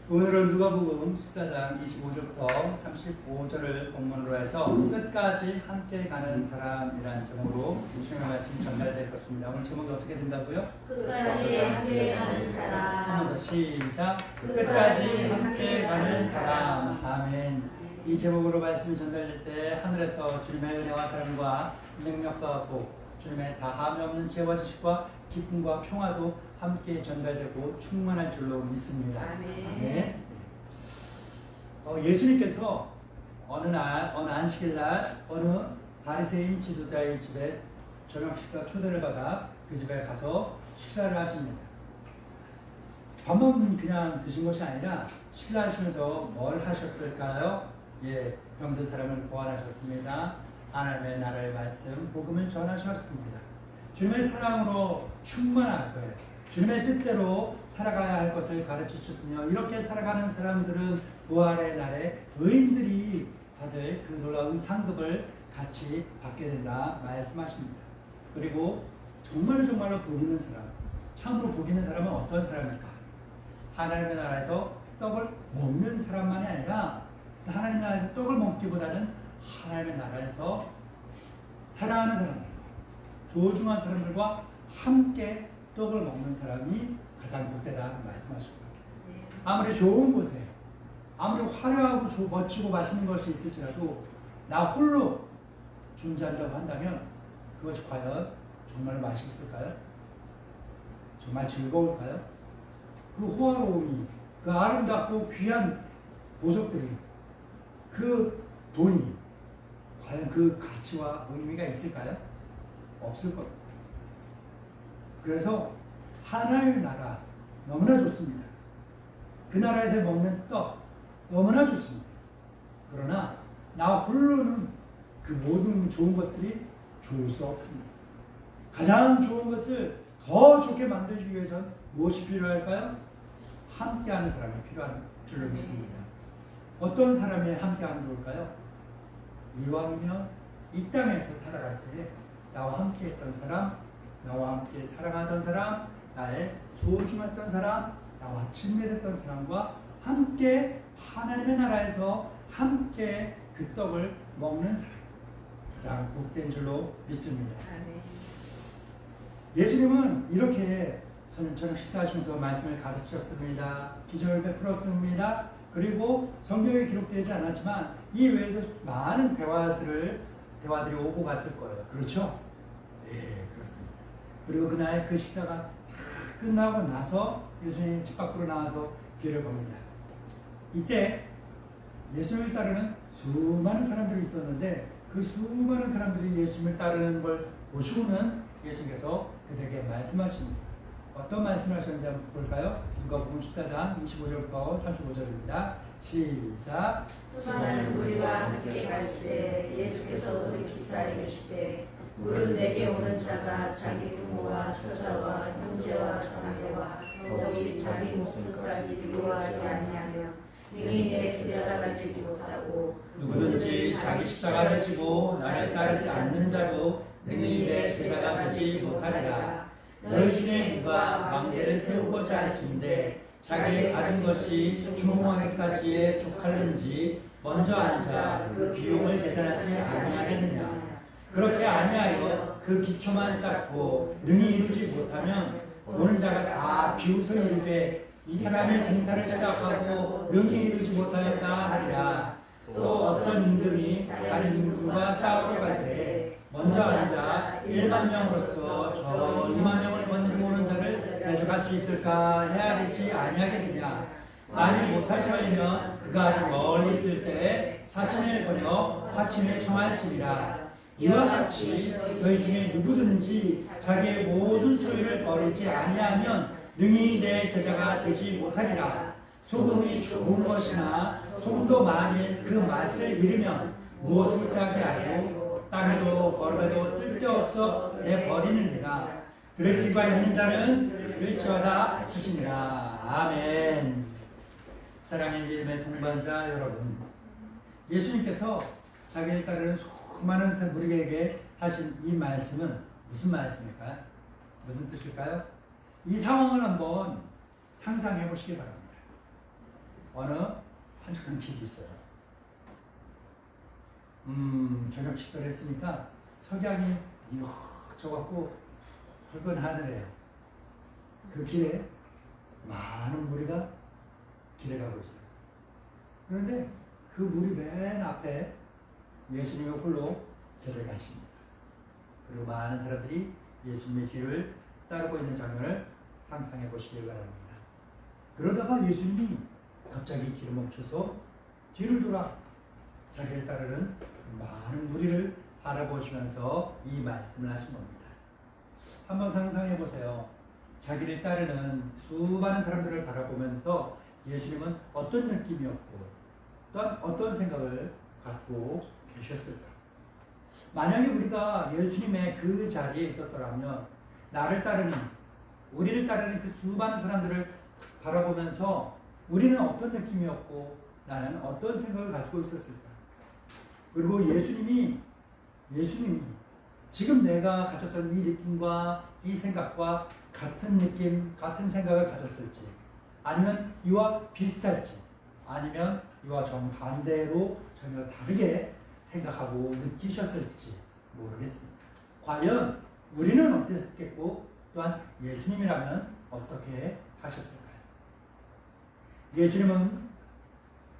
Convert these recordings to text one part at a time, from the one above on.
오늘은 누가복음 14장 25절부터 35절을 본문으로 해서 끝까지 함께 가는 사람이라는 제목으로 주님의 말씀이 전달될 것입니다. 오늘 제목이 어떻게 된다고요? 끝까지 함께 가는 사람. 한 번 더 시작. 끝까지 함께 가는 사람. 아멘. 이 제목으로 말씀이 전달될 때 하늘에서 주님의 은혜와 사랑과 능력과 복, 주님의 다함이 없는 지혜와 지식과 기쁨과 평화도 함께 전달되고 충만할 줄로 믿습니다. 아멘. 예수님께서 어느 안식일날 어느 바리새인 지도자의 집에 저녁 식사 초대를 받아 그 집에 가서 식사를 하십니다. 밥만 그냥 드신 것이 아니라 식사하시면서 뭘 하셨을까요? 병든 사람을 구원하셨습니다. 하나님의 나라의 말씀, 복음을 전하셨습니다. 주님의 사랑으로 충만할 거예요. 주님의 뜻대로 살아가야 할 것을 가르치셨으며 이렇게 살아가는 사람들은 부활의 날에 의인들이 받을 그 놀라운 상급을 같이 받게 된다 말씀하십니다. 그리고 정말로 복 있는 사람, 참으로 복 있는 사람은 어떤 사람일까? 하나님의 나라에서 떡을 먹는 사람만이 아니라 하나님의 나라에서 떡을 먹기보다는 하나님의 나라에서 사랑하는 사람들, 소중한 사람들과 함께 떡을 먹는 사람이 가장 복되다 말씀하십니다. 아무리 좋은 곳에 아무리 화려하고 멋지고 맛있는 것이 있을지라도 나 홀로 존재한다고 한다면 그것이 과연 정말 맛있을까요? 정말 즐거울까요? 그 호화로움이, 그 아름답고 귀한 보석들이, 그 돈이 과연 그 가치와 의미가 있을까요? 없을 겁니다. 그래서 하나님의 나라 너무나 좋습니다. 그 나라에서 먹는 떡 너무나 좋습니다. 그러나 나 홀로는 그 모든 좋은 것들이 좋을 수 없습니다. 가장 좋은 것을 더 좋게 만들기 위해서는 무엇이 필요할까요? 함께하는 사람이 필요한 줄로 믿습니다. 어떤 사람이 함께하면 좋을까요? 이왕이면 이 땅에서 살아갈 때 나와 함께했던 사람, 나와 함께 사랑하던 사람, 나의 소중했던 사람, 나와 친밀했던 사람과 함께 하나님의 나라에서 함께 그 떡을 먹는 사람, 가장 복된 줄로 믿습니다. 예수님은 이렇게 저녁 식사하시면서 말씀을 가르치셨습니다. 기적을 베풀었습니다. 그리고 성경에 기록되지 않았지만 이 외에도 많은 대화들이 오고 갔을 거예요. 그렇죠? 네, 그렇습니다. 그리고 그날 그 식사가 다 끝나고 나서 예수님이 집 밖으로 나와서 길을 겁니다. 이때 예수님을 따르는 수많은 사람들이 있었는데 그 수많은 사람들이 예수님을 따르는 걸 보시고는 예수님께서 그들에게 말씀하십니다. 어떤 말씀을 하셨는지 한번 볼까요? 누가복음 14장 25절부터 35절입니다. 시작. 수많은 무리와 함께 갈새 예수께서 돌이키사 이르시되 물은 내게 오는 자가 자기 부모와 처자와 형제와 자매와 더욱이 자기 목숨까지 미워하지 아니하며 능히 내 제자가 되지 못하고 누구든지 자기 십자가를 지고 나를 따르지 않는 자도 능히 내 제자가 되지 못하리라. 너희 중에 누가 망대를 세우고자 할진대 자기의 가진 것이 주몽하기까지에 족하는지 먼저 앉아 그 비용을 계산하지 아니하겠느냐. 그렇게 아니하여 그 기초만 쌓고 능히 이루지 못하면 보는 자가 다 비웃어 이르되 이 사람이 공사를 시작하고 능히 이루지 못하였다 하리라. 또 어떤 임금이 다른 임금과 싸우러 갈 때 먼저 앉아 1만 명으로서 저 2만 명을 건드리고 오는 자를 가져갈 수 있을까 헤아리지 아니하겠느냐. 만일 못할 터이면 그가 아직 멀리 있을 때 사신을 보내 화친을 청할지니라. 이와 같이 너희 중에 누구든지 자기의 모든 소유를 버리지 아니하면 능히 내 제자가 되지 못하리라. 소금이 좋은 것이나 소금도 만일 그 맛을 잃으면 무엇을 짜게 하고 땅에도 거름에도 쓸데없어 내버리느니라. 들을 귀가 있는 자는 들을지어다 하시니라. 아멘. 사랑의 믿음의 동반자 여러분, 예수님께서 자기를 따르는 수많은 무리에게 하신 이 말씀은 무슨 말씀일까요? 무슨 뜻일까요? 이 상황을 한번 상상해 보시기 바랍니다. 어느 한적한 길이 있어요. 저녁 식사를 했으니까 석양이 져갖고 붉은 하늘에 그 길에 많은 무리가 길에 가고 있어요. 그런데 그 무리 맨 앞에 예수님이 홀로 길을 가십니다. 그리고 많은 사람들이 예수님의 뒤를 따르고 있는 장면을 상상해 보시기 바랍니다. 그러다가 예수님이 갑자기 길을 멈춰서 뒤를 돌아 자기를 따르는 많은 무리를 바라보시면서 이 말씀을 하신 겁니다. 한번 상상해 보세요. 자기를 따르는 수많은 사람들을 바라보면서 예수님은 어떤 느낌이었고 또한 어떤 생각을 갖고 계셨을까? 만약에 우리가 예수님의 그 자리에 있었더라면 나를 따르는, 우리를 따르는 그 수많은 사람들을 바라보면서 우리는 어떤 느낌이었고 나는 어떤 생각을 가지고 있었을까? 그리고 예수님이 지금 내가 가졌던 이 느낌과 이 생각과 같은 느낌, 같은 생각을 가졌을지, 아니면 이와 비슷할지, 아니면 이와 정반대로 전혀 다르게 생각하고 느끼셨을지 모르겠습니다. 과연 우리는 어땠겠고 또한 예수님이라면 어떻게 하셨을까요? 예수님은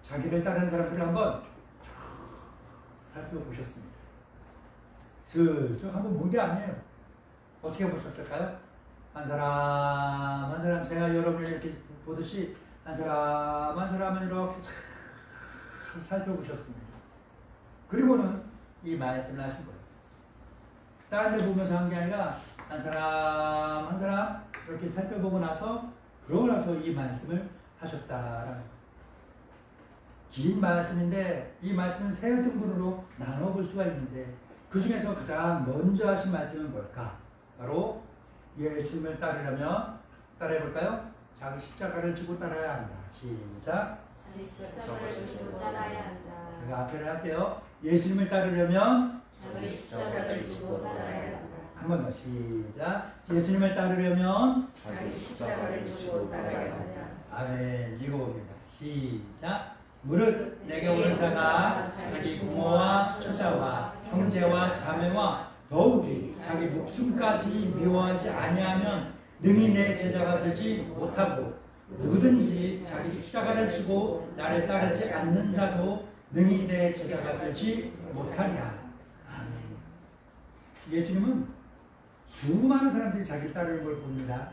자기를 따르는 사람들을 한번 살펴보셨습니다. 슬쩍 한번 본 게 아니에요. 어떻게 보셨을까요? 한 사람 제가 여러분을 이렇게 보듯이 한 사람은 이렇게 잘 살펴보셨습니다. 그리고는 이 말씀을 하신 거예요. 다른 데 보면서 한 게 아니라 한 사람 이렇게 살펴보고 나서 그러고 나서 이 말씀을 하셨다라는 거예요. 긴 말씀인데 이 말씀은 세 등분으로 나눠볼 수가 있는데 그 중에서 가장 먼저 하신 말씀은 뭘까? 바로 예수님을 따르려면 따라해볼까요? 자기 십자가를 지고 따라야 한다. 시작. 자기 십자가를 지고 따라야 한다. 제가 앞에를 할게요. 예수님을 따르려면 자기 십자가를 지고 따라야 한다. 한 번 더 시작. 예수님을 따르려면 자기 십자가를 지고 따라야 한다. 아멘. 읽어봅니다. 시작. 무릇 내게 오는 자가 자기 부모와 처자와 형제와 자매와 더욱이 자기 목숨까지 미워하지 아니하면 능히 내 제자가 되지 못하고 누구든지 자기 십자가를 지고 나를 따르지 않는 자도 능히 내 제자가 되지 못하리라. 아멘. 예수님은 수많은 사람들이 자기를 따르는 걸 봅니다.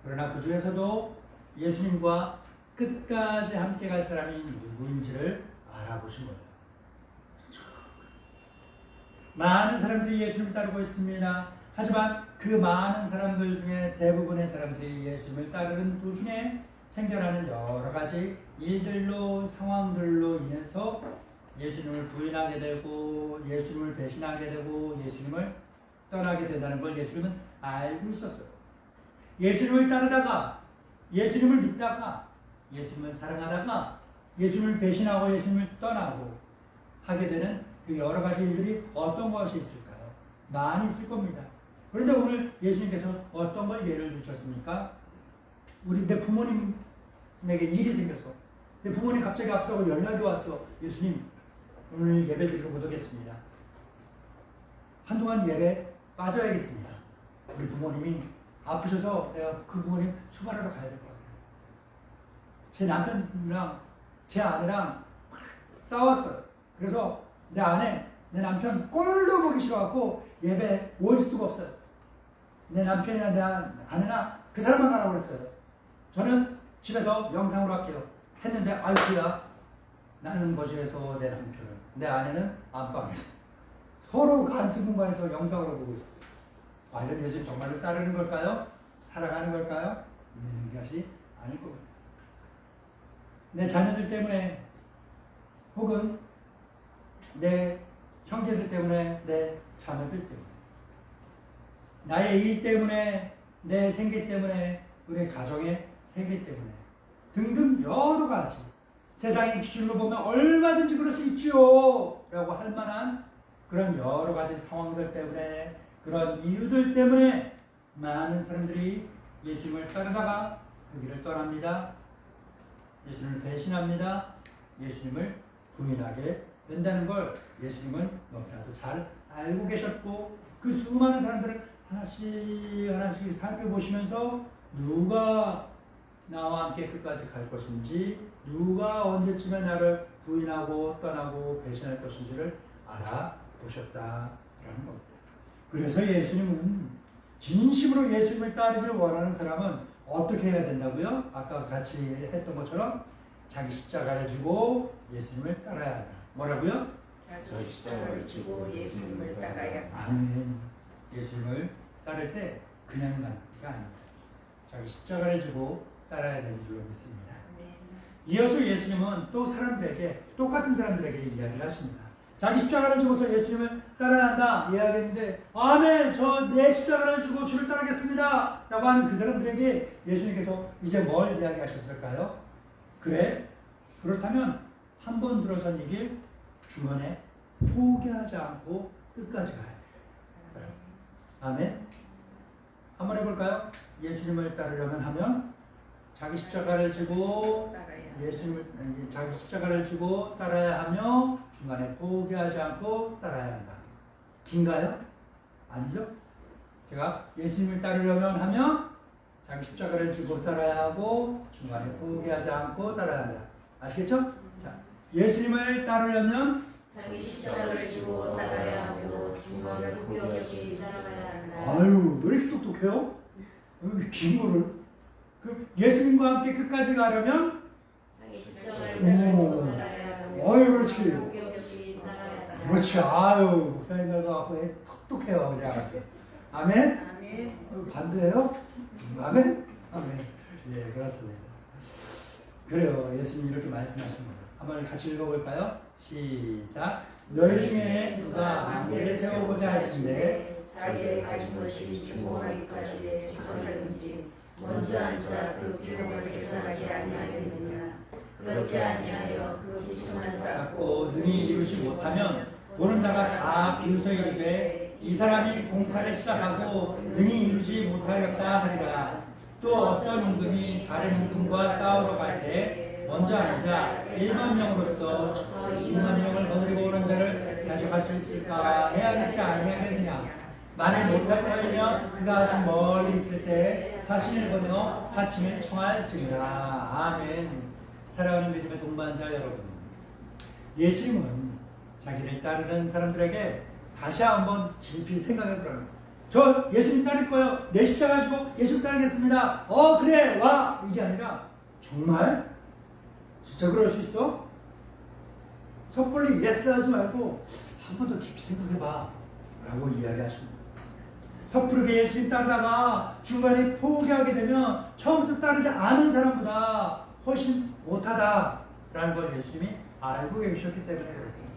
그러나 그 중에서도 예수님과 끝까지 함께 갈 사람이 누구인지를 알아보신 거예요. 많은 사람들이 예수님을 따르고 있습니다. 하지만 그 많은 사람들 중에 대부분의 사람들이 예수님을 따르는 도중에 생겨나는 여러 가지 일들로 상황들로 인해서 예수님을 부인하게 되고 예수님을 배신하게 되고 예수님을 떠나게 된다는 걸 예수님은 알고 있었어요. 예수님을 따르다가 예수님을 믿다가 예수님을 사랑하다가 예수님을 배신하고 예수님을 떠나고 하게 되는 그 여러 가지 일들이 어떤 것이 있을까요? 많이 있을 겁니다. 그런데 오늘 예수님께서 어떤 걸 예를 주셨습니까? 내 부모님에게 일이 생겨서 내 부모님 갑자기 아프다고 연락이 왔어. 예수님 오늘 예배 드리러 못 오겠습니다. 한동안 예배 빠져야겠습니다. 우리 부모님이 아프셔서 내가 그 부모님 수발하러 가야 될 것 같아요. 제 남편이랑 제 아내랑 싸웠어요. 그래서 내 남편 꼴도 보기 싫어갖고 예배 올 수가 없어요. 내 남편이나 내 아내나 그 사람만 가라고 그랬어요. 저는 집에서 영상으로 할게요. 했는데 아이쿠야 나는 거실에서 내 남편을 내 아내는 안방에서 서로 같은 공간에서 영상으로 보고 있어요. 과연 예수님 정말로 따르는 걸까요? 살아가는 걸까요? 것이 아닐 겁니다. 내 자녀들 때문에 혹은 내 형제들 때문에 내 자녀들 때문에 나의 일 때문에 내 생계 때문에 우리 가정의 생계 때문에 등등 여러 가지 세상의 기준으로 보면 얼마든지 그럴 수 있지요 라고 할 만한 그런 여러 가지 상황들 때문에 그런 이유들 때문에 많은 사람들이 예수님을 따르다가 그 길을 떠납니다. 예수님을 배신합니다. 예수님을 부인하게 된다는 걸 예수님은 너무나도 잘 알고 계셨고 그 수많은 사람들을 하나씩 살펴보시면서 누가 나와 함께 끝까지 갈 것인지 누가 언제쯤에 나를 부인하고 떠나고 배신할 것인지를 알아보셨다라는 겁니다. 그래서 예수님은 진심으로 예수님을 따르기를 원하는 사람은 어떻게 해야 된다고요? 아까 같이 했던 것처럼 자기 십자가를 지고 예수님을 따라야 한다. 뭐라고요? 자기 십자가를 지고 예수님을 따라야 한다. 아멘. 예수님을 따를 때 그냥 가는 게 아닙니다. 자기 십자가를 지고 따라야 되는 줄로 믿습니다. 이어서 예수님은 또 사람들에게 똑같은 사람들에게 이야기를 하십니다. 자기 십자가를 지고서 예수님을 따라야 한다 이야기했는데 아멘 저 내 십자가를 지고 주를 따르겠습니다 라고 하는 그 사람들에게 예수님께서 이제 뭘 이야기하셨을까요? 그래 그렇다면 한 번 들어선 이 길 중간에 포기하지 않고 끝까지 가야 돼요. 아멘. 한번 해볼까요? 예수님을 따르려면 하면 자기 십자가를 지고 예수님을 자기 십자가를 지고 따라야 하며 중간에 포기하지 않고 따라야 한다. 긴가요? 아니죠? 제가 예수님을 따르려면 하며 자기 십자가를 지고 따라야 하고 중간에 포기하지 않고 따라야 한다. 아시겠죠? 자, 예수님을 따르려면 자기 십자가를 지고 따라야 하고 중간에 포기 없이 따라가야 한다. 아유 왜 이렇게 똑똑해요? 긴 거를 예수님과 함께 끝까지 가려면 자기 십자가를 지고 따라야 하고 아유 그렇지 포기 없이 따라야 한다. 그렇지 아유 목사님들과 갖고 똑똑해요 그냥 아멘? 아멘. 반대예요? 아멘? 아멘 예 그렇습니다 그래요 예수님 이렇게 말씀하신 거예요 한번 같이 읽어볼까요? 시작 너희 중에 누가 망대를 세우고자 할진대 자기의 가진 것이 충분하기까지 저들은지 먼저 앉아 그 비용을 계산하지 아니하겠느냐. 그렇지 아니하여 그 기초만 쌓고 능히 이루지 못하면 보는 자가 다 비웃어 이르되 이 사람이 공사를 시작하고 능히 이루지 못하였다 하리라. 또 어떤 임금이 다른 임금과 싸우러 갈 때 먼저 앉아 1만 명으로서 2만 명을 거느리고 오는 자를 가져갈 수 있을까 해야 하지 아니하겠느냐. 만일 못할 터이면 그가 아직 멀리 있을 때 사신을 보며 하침을 청할지니라. 아멘. 사랑하는 믿음의 동반자 여러분, 예수님은 자기를 따르는 사람들에게 다시 한번 깊이 생각해 보라는 거예요. 저 예수님 따를 거예요. 내 십자가 가지고 예수님 따르겠습니다. 그래 와 이게 아니라 정말 진짜 그럴 수 있어? 섣불리 예스 하지 말고 한 번 더 깊이 생각해 봐 라고 이야기하십니다. 섣부르게 예수님 따르다가 중간에 포기하게 되면 처음부터 따르지 않은 사람보다 훨씬 못하다라는 걸 예수님이 알고 계셨기 때문에 그렇습니다.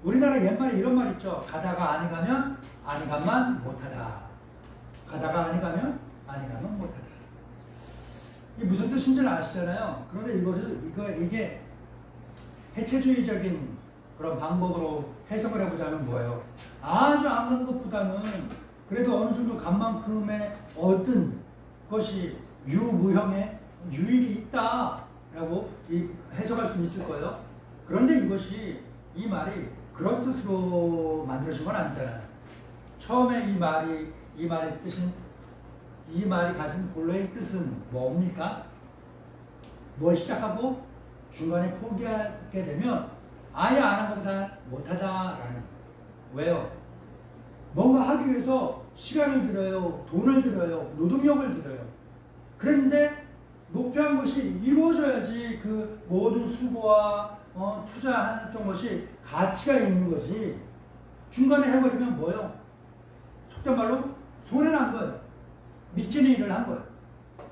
우리나라 옛말에 이런 말 있죠. 가다가 아니 가면 아니 가면 못하다. 가다가 아니 가면 아니 가면 못하다. 이게 무슨 뜻인지는 아시잖아요. 그런데 이게 해체주의적인 그런 방법으로 해석을 해보자면 뭐예요? 아주 안 간 것보다는 그래도 어느 정도 간 만큼의 얻은 것이 유무형의 유익이 있다라고 해석할 수 있을 거예요. 그런데 이 말이 그런 뜻으로 만들어진 건 아니잖아요. 처음에 이 말이 뜻은 이 말이 가진 본래의 뜻은 뭡니까? 뭘 시작하고 중간에 포기하게 되면 아예 안 한 것보다 못하다라는. 왜요? 뭔가 하기 위해서 시간을 들여요, 돈을 들여요, 노동력을 들여요. 그런데 목표한 것이 이루어져야지 그 모든 수고와 투자했던 것이 가치가 있는 것이 중간에 해버리면 뭐예요? 속된 말로 손해난 거예요. 미치는 일을 한 거예요.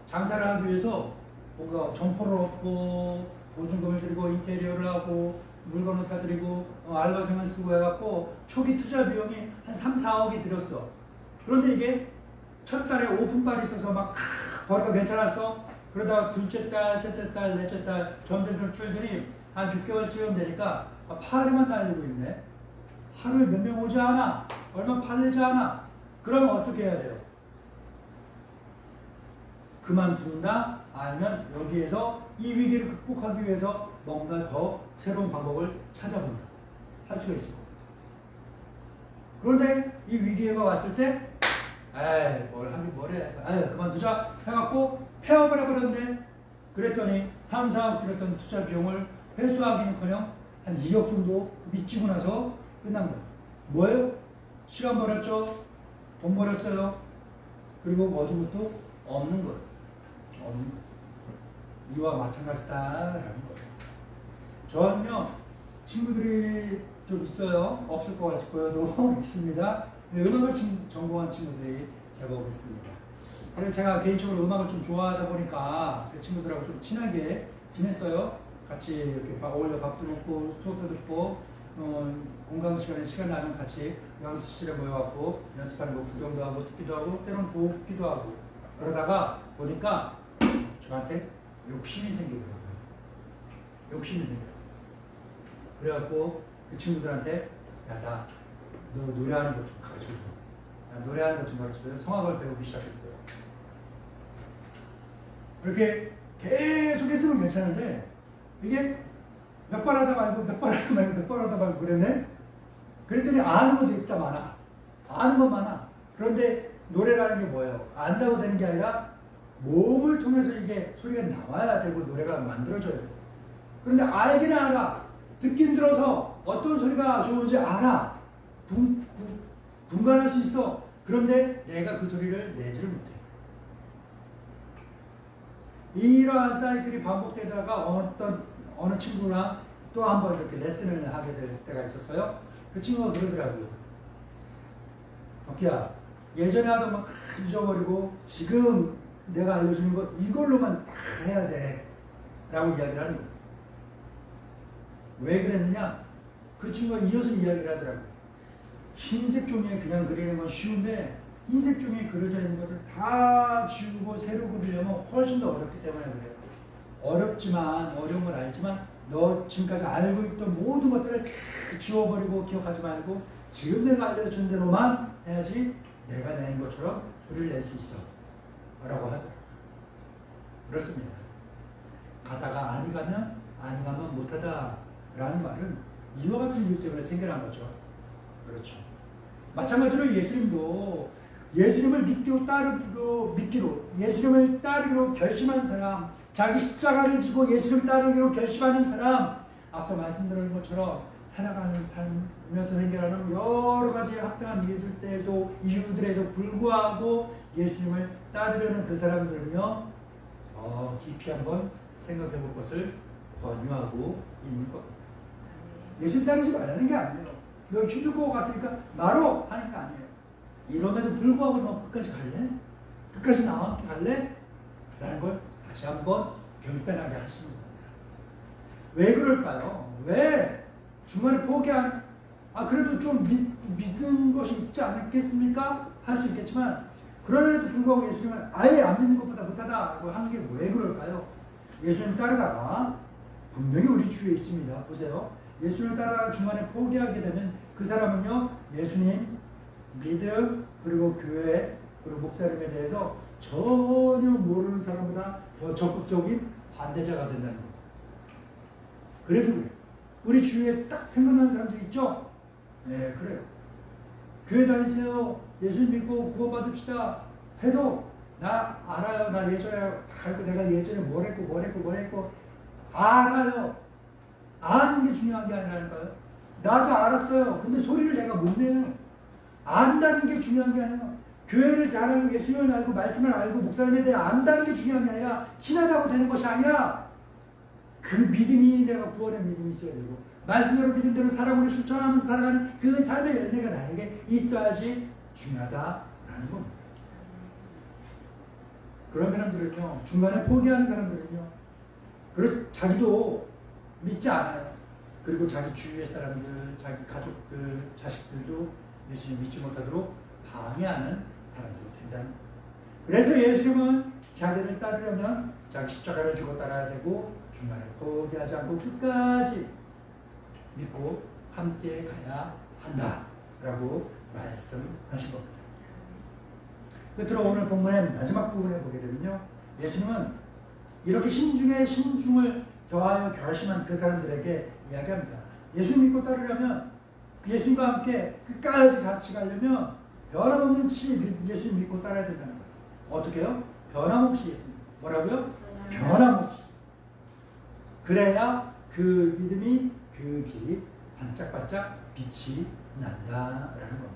장사를 하기 위해서 뭔가 점포를 얻고 보증금을 들이고 인테리어를 하고 물건을 사들이고 알바생을 쓰고 해갖고 초기 투자 비용이 한 3, 4억이 들었어. 그런데 이게 첫 달에 오픈빨이 있어서 막 벌이가 괜찮았어. 그러다가 둘째 달, 셋째 달, 넷째 달 점점 줄더니 한 6개월쯤 되니까 파리만 날리고 있네. 하루에 몇 명 오지 않아. 얼마 팔리지 않아. 그러면 어떻게 해야 돼요? 그만둔다? 아니면 여기에서 이 위기를 극복하기 위해서 뭔가 더 새로운 방법을 찾아본다. 할 수가 있습니다. 그런데 이 위기가 왔을 때 에이 뭘 하긴 뭐래 에이 그만두자 해갖고 폐업을 해버렸는데 그랬더니 3, 4억 들였던 투자 비용을 회수하기는커녕 한 2억 정도 미치고 나서 끝난 거예요. 뭐예요? 시간 벌었죠. 돈 벌었어요. 그리고 얻은 것도 없는 거예요. 없는 거예요. 이와 마찬가지다라는 거예요. 저는요 친구들이 좀 있어요. 없을 것 같이 보여도 있습니다. 음악을 전공한 친구들이 제법 있습니다. 그래서 제가 개인적으로 음악을 좀 좋아하다 보니까 그 친구들하고 좀 친하게 지냈어요. 같이 이렇게 어울려 밥도 먹고 수업도 듣고 공강 시간에 시간 나면 같이 연습실에 모여갖고 연습하는 거 구경도 하고 듣기도 하고 때로는 보기도 하고 그러다가 보니까 저한테 욕심이 생기더라고요. 욕심이 생겨요. 그래갖고 그 친구들한테 야 너 노래하는 것 좀 가르쳐줘. 노래하는 것 좀 가르쳐줘요. 성악을 배우기 시작했어요. 이렇게 계속 했으면 괜찮은데 이게 몇 번 하다 말고 몇 번 하다 말고 몇 번 하다 말고 그랬네. 그랬더니 아는 것도 있다 많아. 아는 것 많아. 그런데 노래라는 게 뭐예요? 안다고 되는 게 아니라 몸을 통해서 이게 소리가 나와야 되고 노래가 만들어져야 돼요. 그런데 알기는 알아. 듣긴 들어서 어떤 소리가 좋은지 알아. 분간할 수 있어. 그런데 내가 그 소리를 내지를 못해. 이러한 사이클이 반복되다가 어느 친구랑 또 한 번 이렇게 레슨을 하게 될 때가 있었어요. 그 친구가 그러더라고요. 덕기야, 예전에 하던 거 다 잊어버리고 지금 내가 알려주는 거 이걸로만 다 해야 돼. 라고 이야기를 하는 거예요. 왜 그랬느냐? 그 친구가 이어서 이야기를 하더라고요. 흰색 종이에 그냥 그리는 건 쉬운데 흰색 종이에 그려져 있는 것을 다 지우고 새로 그리려면 훨씬 더 어렵기 때문에 그래요. 어렵지만 어려운 걸 알지만 너 지금까지 알고 있던 모든 것들을 다 지워버리고 기억하지 말고 지금 내가 알려준 대로만 해야지 내가 낸 것처럼 소리를 낼 수 있어 라고 하더라고요. 그렇습니다. 가다가 아니 가면 못하다 라는 말은 이와 같은 이유 때문에 생겨난 거죠. 그렇죠. 마찬가지로 예수님도 예수님을 믿기로 예수님을 따르기로 결심한 사람, 자기 십자가를 지고 예수님을 따르기로 결심하는 사람, 앞서 말씀드린 것처럼 살아가는 삶에서 생겨나는 여러 가지 합당한 이유들에도 불구하고 예수님을 따르려는 그 사람들은요 깊이 한번 생각해 볼 것을 권유하고 있는 겁니다. 예수님 따르지 말라는 게 아니에요. 너 힘들 것 같으니까 말어 하는 게 아니에요. 이럼에도 불구하고 너 끝까지 갈래? 끝까지 나와 함께 갈래? 라는 걸 다시 한번 결단하게 하시는 겁니다. 왜 그럴까요? 왜 중간에 포기하는 그래도 좀 믿는 것이 있지 않겠습니까? 할 수 있겠지만 그럼에도 불구하고 예수님은 아예 안 믿는 것보다 못하다고 하는 게 왜 그럴까요? 예수님 따르다가 분명히 우리 주위에 있습니다. 보세요. 예수를 따라 중간에 포기하게 되면 그 사람은요 예수님, 믿음, 그리고 교회, 그리고 목사님에 대해서 전혀 모르는 사람보다 더 적극적인 반대자가 된다는 겁니다. 그래서 그래요. 우리 주위에 딱 생각나는 사람들이 있죠? 네, 그래요. 교회 다니세요. 예수 믿고 구원받읍시다. 해도 나 알아요. 나 예전에 알고 내가 예전에 뭘 했고 알아요. 아는 게 중요한 게 아니라니까요. 나도 알았어요. 근데 소리를 내가 못 내요. 안다는 게 중요한 게 아니라 교회를 잘 알고 예수님을 알고 말씀을 알고 목사님에 대해 안다는 게 중요한 게 아니라 친하다고 되는 것이 아니라 그 믿음이 내가 구원의 믿음이 있어야 되고 말씀대로 믿음대로 사랑으로 실천하면서 살아가는 그 삶의 열매가 나에게 있어야지 중요하다라는 겁니다. 그런 사람들은요 중간에 포기하는 사람들은요 자기도 믿지 않아요. 그리고 자기 주위의 사람들, 자기 가족들, 자식들도 예수님 믿지 못하도록 방해하는 사람들이 된다는 거예요. 그래서 예수님은 자기를 따르려면 자기 십자가를 지고 따라야 되고 중간에 포기하지 않고 끝까지 믿고 함께 가야 한다라고 말씀하신 겁니다. 끝으로 오늘 본문의 마지막 부분에 보게 되면요. 예수님은 이렇게 신중에 신중을 더하여 결심한 그 사람들에게 이야기합니다. 예수 믿고 따르려면 예수님과 함께 끝까지 같이 가려면 변함없이 예수 믿고 따라야 된다는 거예요. 어떻게 해요? 변함없이 예수님. 뭐라고요? 변함없이. 그래야 그 믿음이 그 길이 반짝반짝 빛이 난다라는 겁니다.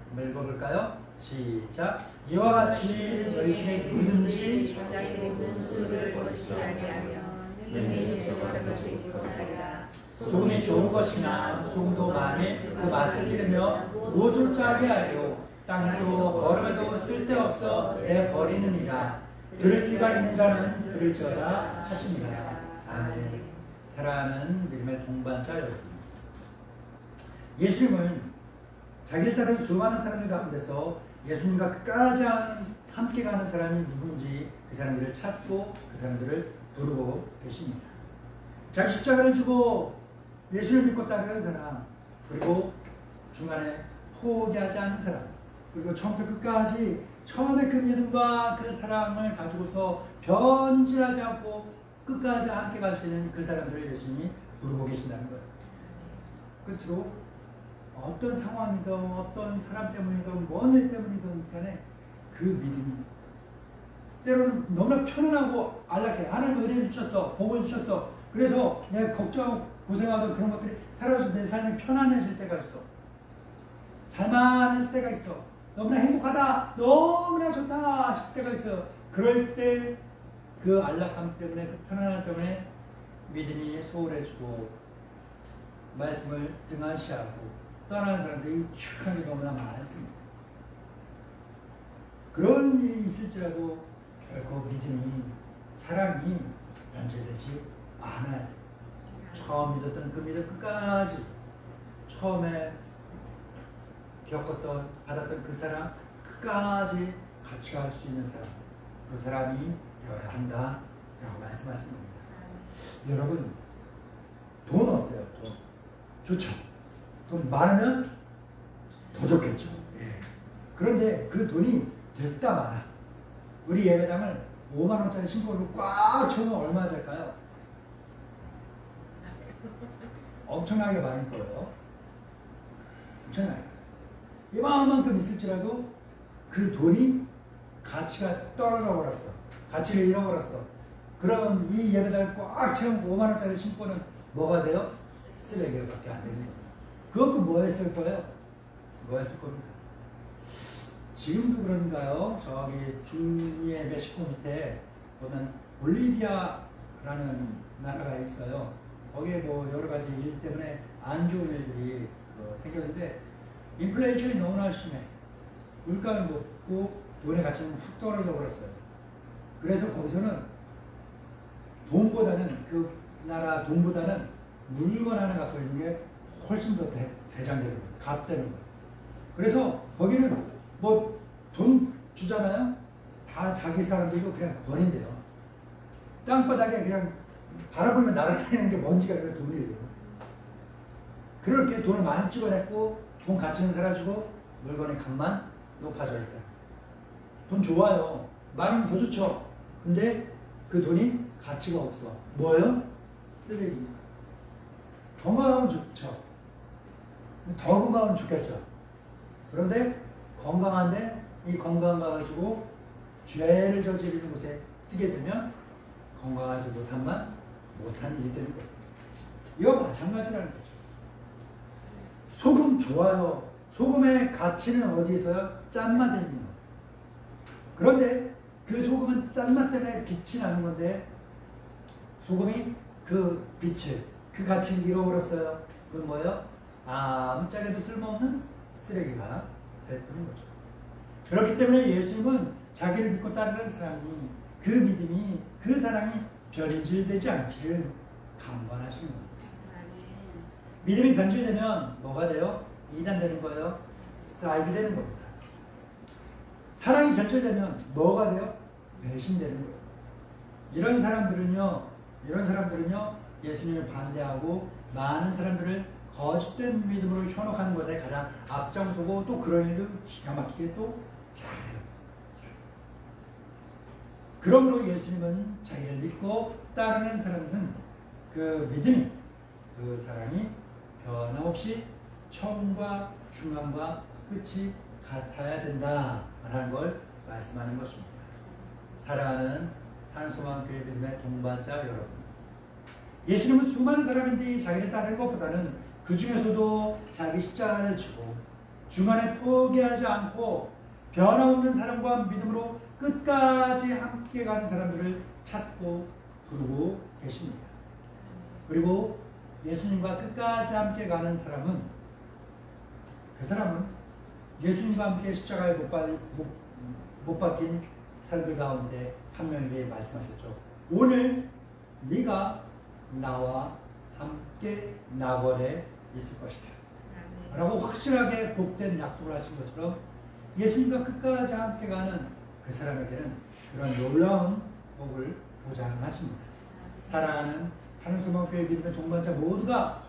한번 읽어볼까요? 시작. 이와 같이 너희 중에 누구든지 자기 모든 수를 버리지 아니하며 능히 제자같이 지고하리라. 소금이 좋은 것이나 소금도 만일 그 맛을 잃으며 무엇을 짜게 하려 땅에도 걸음에도 쓸데없어 내버리느니라. 들을 귀가 있는 자는 들을지어다 하시니라. 아멘. 사랑하는 믿음의 동반자 여러분, 예수님은 자기를 따른 수많은 사람들 가운데서 예수님과 끝까지 함께 가는 사람이 누군지 그 사람들을 찾고 그 사람들을 부르고 계십니다. 자기 십자가를 주고 예수를 믿고 따르는 사람, 그리고 중간에 포기하지 않는 사람, 그리고 처음부터 끝까지 처음에 그 믿음과 그 사랑을 가지고서 변질하지 않고 끝까지 함께 갈 수 있는 그 사람들을 예수님이 부르고 계신다는 거예요. 끝으로 어떤 상황이든 어떤 사람 때문이든 뭔 일 때문이든 간에 그 믿음이 때로는 너무나 편안하고 안락해. 하나님 은혜 주셨어. 복을 주셨어. 그래서 내가 걱정, 고생하던 그런 것들이 사라져서 내 삶이 편안해질 때가 있어. 살만할 때가 있어. 너무나 행복하다, 너무나 좋다 싶을 때가 있어요. 그럴 때 그 안락함 때문에, 그 편안함 때문에 믿음이 소홀해지고 말씀을 등한시하고 떠나는 사람들이 희한하게 너무나 많습니다. 그런 일이 있을지라도 결코 믿음이, 사랑이 변질되지 않아야 돼요. 처음 믿었던 그 믿음 끝까지, 처음에 겪었던, 받았던 그 사랑 끝까지 같이 갈 수 있는 사람, 그 사람이 되어야 한다라고 말씀하신 겁니다. 여러분, 돈 어때요? 돈 좋죠. 돈 많으면 더 좋겠죠. 예. 그런데 그 돈이 됐다 마나, 우리 예배당을 5만 원짜리 신고로 꽉 채우면 얼마나 될까요? 엄청나게 많을 거예요. 엄청나게. 이만큼 있을지라도 그 돈이 가치가 떨어져 버렸어. 가치를 잃어버렸어. 그럼 이 예배당을 꽉 채운 5만 원짜리 신고는 뭐가 돼요? 쓰레기밖에 안 되는 거예요. 그것도 뭐 했을 거예요? 뭐 했을 겁니까? 지금도 그런가요? 저기 중예배 식구 밑에 보면 볼리비아라는 나라가 있어요. 거기에 뭐 여러 가지 일 때문에 안 좋은 일들이 생겼는데 인플레이션이 너무나 심해. 물가는 높고 돈의 가치는 훅 떨어져 버렸어요. 그래서 거기서는 돈보다는, 그 나라 돈보다는 물건 하나 갖고 있는 게 훨씬 더 대장되는 거예요. 값되는 거예요. 그래서 거기는 뭐 돈 주잖아요. 다 자기 사람들도 그냥 버린대요. 땅바닥에 그냥 바라보면 날아다니는 게 먼지가 그냥 돈이에요. 그렇게 돈을 많이 찍어냈고 돈 가치는 사라지고 물건의 값만 높아져 있다. 돈 좋아요. 많으면 더 좋죠. 근데 그 돈이 가치가 없어. 뭐예요? 쓰레기. 건강하면 좋죠. 더 건강하면 좋겠죠. 그런데 건강한데 이 건강 가지고 죄를 저지르는 곳에 쓰게 되면 건강하지 못한 일이 되는 거예요. 이거 마찬가지라는 거죠. 소금 좋아요. 소금의 가치는 어디 있어요? 짠맛에 있는 거예요. 그런데 그 소금은 짠맛 때문에 빛이 나는 건데 소금이 그 빛을, 그 가치를 잃어버렸어요. 그건 뭐예요? 아무짝에도 쓸모없는 쓰레기가 될 뿐인 거죠. 그렇기 때문에 예수님은 자기를 믿고 따르는 사람이, 그 믿음이, 그 사랑이 변질되지 않기를 강권하시는 겁니다. 믿음이 변질되면 뭐가 돼요? 이단되는 거예요. 쌓이게 되는 겁니다. 사랑이 변질되면 뭐가 돼요? 배신되는 거예요. 이런 사람들은요 예수님을 반대하고 많은 사람들을 거짓된 믿음으로 현혹하는 것에 가장 앞장서고 또 그런 일도 기가 막히게 또 잘해요. 그러므로 예수님은 자기를 믿고 따르는 사람은 그 믿음이, 그 사랑이 변함없이 처음과 중간과 끝이 같아야 된다라는 걸 말씀하는 것입니다. 사랑하는 한소망교회 믿음의 동반자 여러분, 예수님은 수많은 사람인데 자기를 따르는 것보다는 그 중에서도 자기 십자가를 지고 중간에 포기하지 않고 변함없는 사랑과 믿음으로 끝까지 함께 가는 사람들을 찾고 부르고 계십니다. 그리고 예수님과 끝까지 함께 가는 사람은, 그 사람은 예수님과 함께 십자가에 못 박힌 사람들 가운데 한 명에게 말씀하셨죠. 오늘 네가 나와 함께 나벌에 있을 것이다 라고 확실하게 복된 약속을 하신 것처럼 예수님과 끝까지 함께 가는 그 사람에게는 그런 놀라운 복을 보장하십니다. 사랑하는 한소망교회 믿음의 동반자 모두가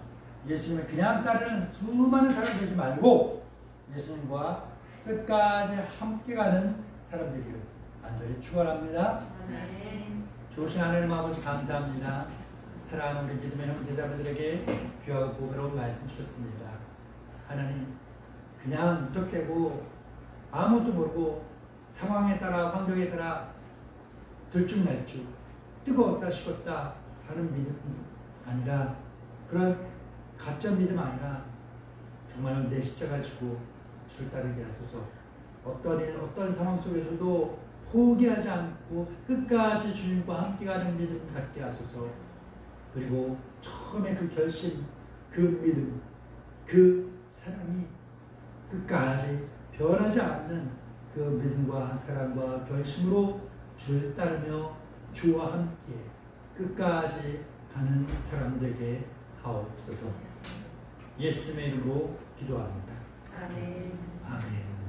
예수님을 그냥 따르는 수많은 사람 되지 말고 예수님과 끝까지 함께 가는 사람들이기를 간절히 축원합니다. 아멘. 좋으신 하나님 아버지 감사합니다. 사랑하는 우리 믿음의 형제자매들에게 귀하고 보배로운 말씀 주셨습니다. 하나님, 그냥 무턱대고 아무것도 모르고 상황에 따라 환경에 따라 들쭉날쭉 뜨거웠다 식었다 하는 믿음 아니라, 그런 가짜 믿음 아니라 정말 내 십자가 지고 주를 따르게 하소서. 어떤 일, 어떤 상황 속에서도 포기하지 않고 끝까지 주님과 함께 가는 믿음 갖게 하소서. 그리고 처음에 그 결심, 그 믿음, 그 사랑이 끝까지 변하지 않는 그 믿음과 사랑과 결심으로 주를 따르며 주와 함께 끝까지 가는 사람들에게 하옵소서. 예수님의 이름으로 기도합니다. 아멘. 아멘.